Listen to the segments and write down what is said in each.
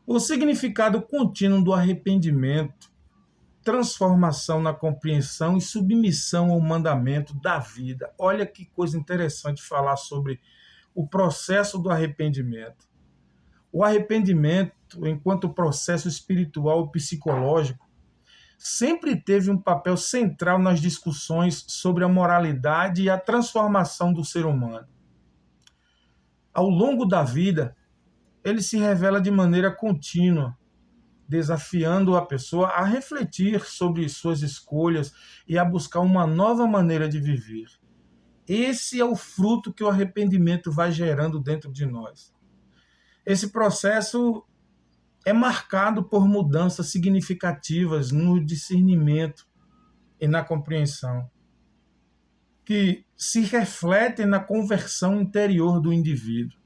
O significado contínuo do arrependimento, transformação na compreensão e submissão ao mandamento da vida. Olha que coisa interessante falar sobre o processo do arrependimento. O arrependimento, enquanto processo espiritual e psicológico, sempre teve um papel central nas discussões sobre a moralidade e a transformação do ser humano. Ao longo da vida, ele se revela de maneira contínua, desafiando a pessoa a refletir sobre suas escolhas e a buscar uma nova maneira de viver. Esse é o fruto que o arrependimento vai gerando dentro de nós. Esse processo é marcado por mudanças significativas no discernimento e na compreensão, que se refletem na conversão interior do indivíduo.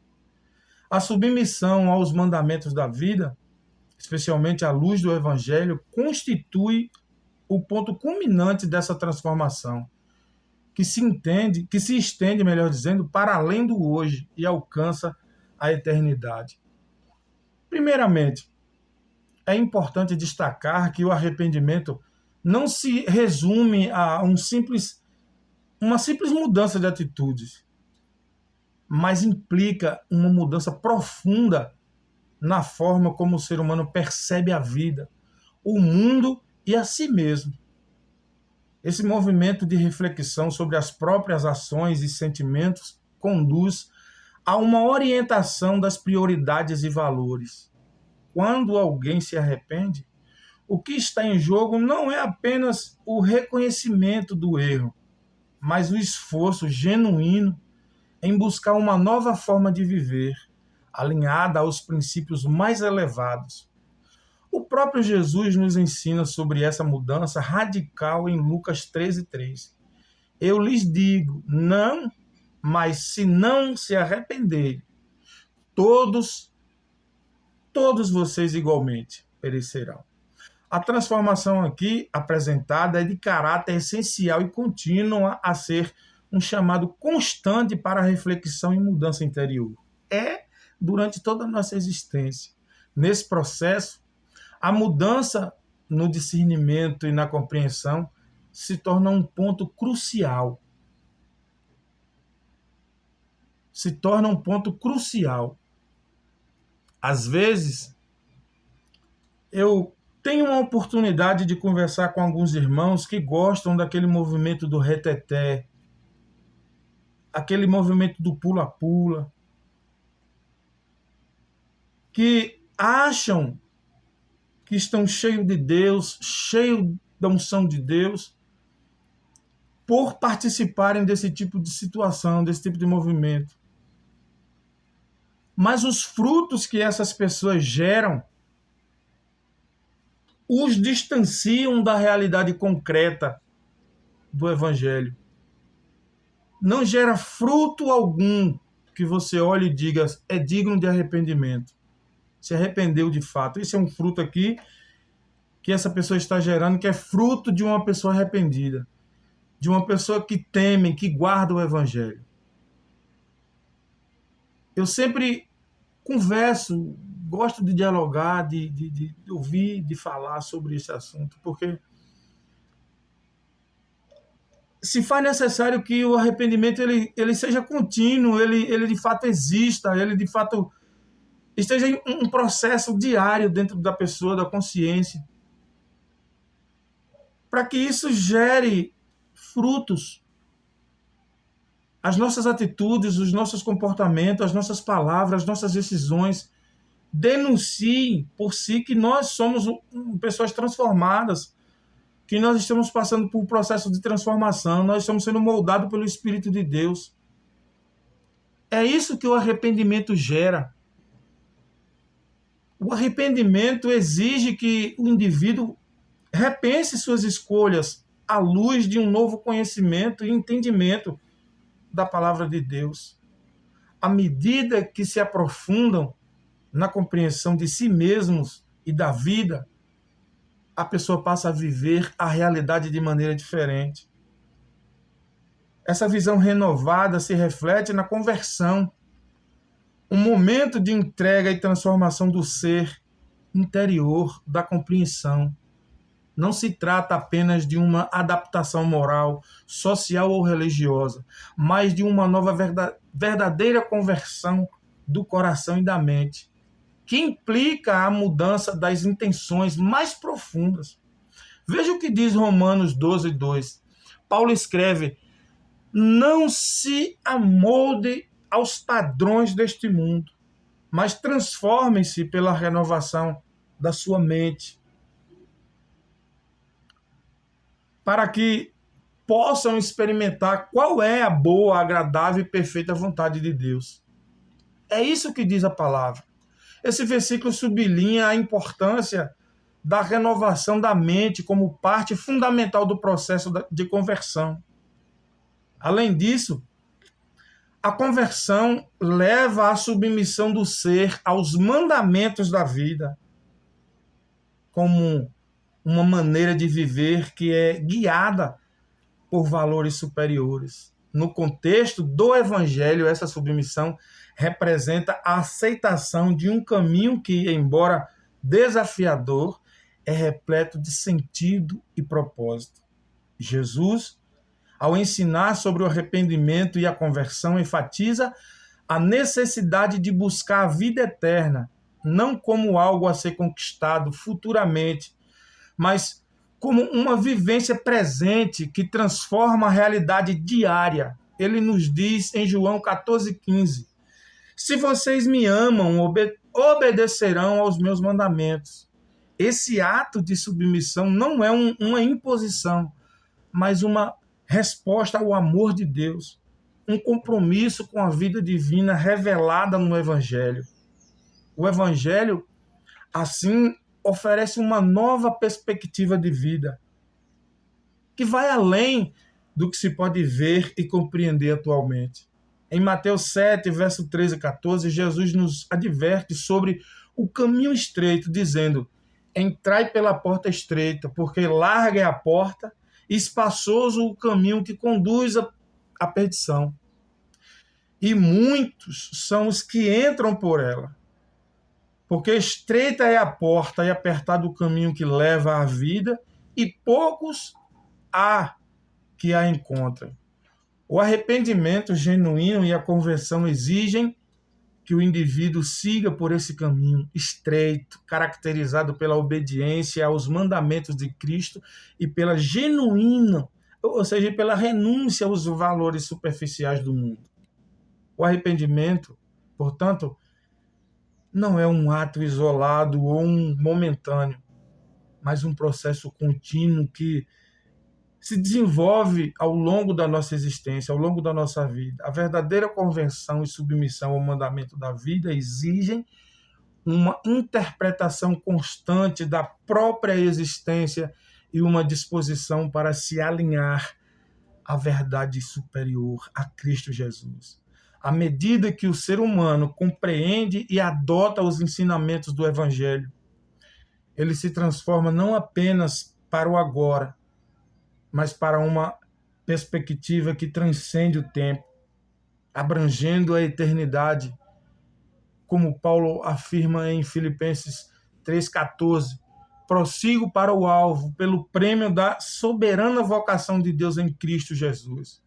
A submissão aos mandamentos da vida, especialmente à luz do Evangelho, constitui o ponto culminante dessa transformação, que se estende, melhor dizendo, para além do hoje e alcança a eternidade. Primeiramente, é importante destacar que o arrependimento não se resume a uma simples mudança de atitudes, mas implica uma mudança profunda na forma como o ser humano percebe a vida, o mundo e a si mesmo. Esse movimento de reflexão sobre as próprias ações e sentimentos conduz a uma orientação das prioridades e valores. Quando alguém se arrepende, o que está em jogo não é apenas o reconhecimento do erro, mas o esforço genuíno em buscar uma nova forma de viver, alinhada aos princípios mais elevados. O próprio Jesus nos ensina sobre essa mudança radical em Lucas 13:3. Eu lhes digo, não, mas se não se arrependerem, todos vocês igualmente perecerão. A transformação aqui apresentada é de caráter essencial e contínua a ser um chamado constante para a reflexão e mudança interior. É durante toda a nossa existência. Nesse processo, a mudança no discernimento e na compreensão se torna um ponto crucial. Se torna um ponto crucial. Às vezes, eu tenho uma oportunidade de conversar com alguns irmãos que gostam daquele movimento do reteté, aquele movimento do pula-pula, que acham que estão cheios de Deus, cheios da unção de Deus, por participarem desse tipo de situação, desse tipo de movimento. Mas os frutos que essas pessoas geram os distanciam da realidade concreta do Evangelho. Não gera fruto algum que você olhe e diga, é digno de arrependimento. Se arrependeu de fato. Esse é um fruto aqui que essa pessoa está gerando, que é fruto de uma pessoa arrependida, de uma pessoa que teme, que guarda o Evangelho. Eu sempre converso, gosto de dialogar, de ouvir, de falar sobre esse assunto, porque se faz necessário que o arrependimento ele seja contínuo, ele de fato exista, ele de fato esteja em um processo diário dentro da pessoa, da consciência, para que isso gere frutos. As nossas atitudes, os nossos comportamentos, as nossas palavras, as nossas decisões denunciem por si que nós somos pessoas transformadas, que nós estamos passando por um processo de transformação, nós estamos sendo moldados pelo Espírito de Deus. É isso que o arrependimento gera. O arrependimento exige que o indivíduo repense suas escolhas à luz de um novo conhecimento e entendimento da palavra de Deus. À medida que se aprofundam na compreensão de si mesmos e da vida, a pessoa passa a viver a realidade de maneira diferente. Essa visão renovada se reflete na conversão, um momento de entrega e transformação do ser, interior da compreensão. Não se trata apenas de uma adaptação moral, social ou religiosa, mas de uma nova verdadeira conversão do coração e da mente, que implica a mudança das intenções mais profundas. Veja o que diz Romanos 12:2. Paulo escreve: não se amolde aos padrões deste mundo, mas transformem-se pela renovação da sua mente, para que possam experimentar qual é a boa, agradável e perfeita vontade de Deus. É isso que diz a palavra. Esse versículo sublinha a importância da renovação da mente como parte fundamental do processo de conversão. Além disso, a conversão leva à submissão do ser aos mandamentos da vida, como uma maneira de viver que é guiada por valores superiores. No contexto do Evangelho, essa submissão representa a aceitação de um caminho que, embora desafiador, é repleto de sentido e propósito. Jesus, ao ensinar sobre o arrependimento e a conversão, enfatiza a necessidade de buscar a vida eterna, não como algo a ser conquistado futuramente, mas como uma vivência presente que transforma a realidade diária. Ele nos diz em João 14,15: se vocês me amam, obedecerão aos meus mandamentos. Esse ato de submissão não é uma imposição, mas uma resposta ao amor de Deus, um compromisso com a vida divina revelada no Evangelho. O Evangelho, assim, oferece uma nova perspectiva de vida, que vai além do que se pode ver e compreender atualmente. Em Mateus 7, verso 13 e 14, Jesus nos adverte sobre o caminho estreito, dizendo: entrai pela porta estreita, porque larga é a porta, e espaçoso o caminho que conduz à perdição. E muitos são os que entram por ela. Porque estreita é a porta e apertado o caminho que leva à vida, e poucos há que a encontrem. O arrependimento genuíno e a conversão exigem que o indivíduo siga por esse caminho estreito, caracterizado pela obediência aos mandamentos de Cristo e pela genuína, ou seja, pela renúncia aos valores superficiais do mundo. O arrependimento, portanto, não é um ato isolado ou um momentâneo, mas um processo contínuo que se desenvolve ao longo da nossa existência, ao longo da nossa vida. A verdadeira conversão e submissão ao mandamento da vida exigem uma interpretação constante da própria existência e uma disposição para se alinhar à verdade superior, a Cristo Jesus. À medida que o ser humano compreende e adota os ensinamentos do Evangelho, ele se transforma não apenas para o agora, mas para uma perspectiva que transcende o tempo, abrangendo a eternidade, como Paulo afirma em Filipenses 3,14, prossigo para o alvo, pelo prêmio da soberana vocação de Deus em Cristo Jesus.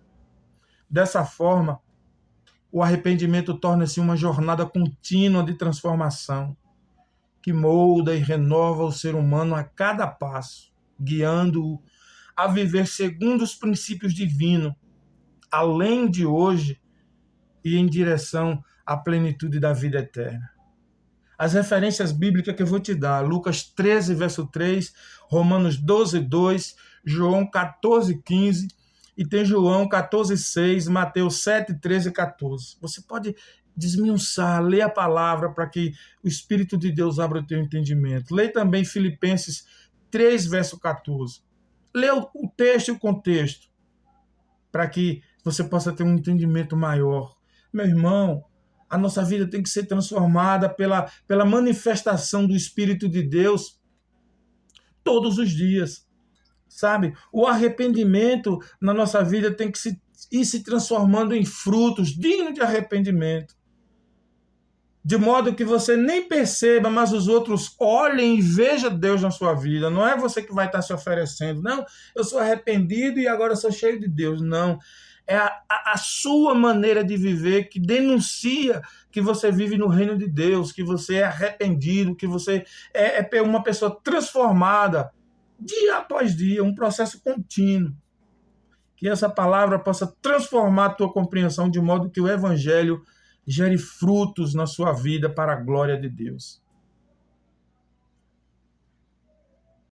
Dessa forma, o arrependimento torna-se uma jornada contínua de transformação, que molda e renova o ser humano a cada passo, guiando-o a viver segundo os princípios divinos, além de hoje e em direção à plenitude da vida eterna. As referências bíblicas que eu vou te dar: Lucas 13, verso 3, Romanos 12, 2, João 14, 15, e tem João 14, 6, Mateus 7, 13 e 14. Você pode desmiuçar, ler a palavra para que o Espírito de Deus abra o teu entendimento. Lê também Filipenses 3, verso 14. Lê o texto e o contexto, para que você possa ter um entendimento maior. Meu irmão, a nossa vida tem que ser transformada pela manifestação do Espírito de Deus todos os dias, sabe? O arrependimento na nossa vida tem que ir se transformando em frutos dignos de arrependimento. de modo que você nem perceba, mas os outros olhem e vejam Deus na sua vida. Não é você que vai estar se oferecendo. Não, eu sou arrependido e agora sou cheio de Deus. Não. É a sua maneira de viver que denuncia que você vive no reino de Deus, que você é arrependido, que você é uma pessoa transformada dia após dia, um processo contínuo. Que essa palavra possa transformar a tua compreensão de modo que o evangelho gere frutos na sua vida para a glória de Deus.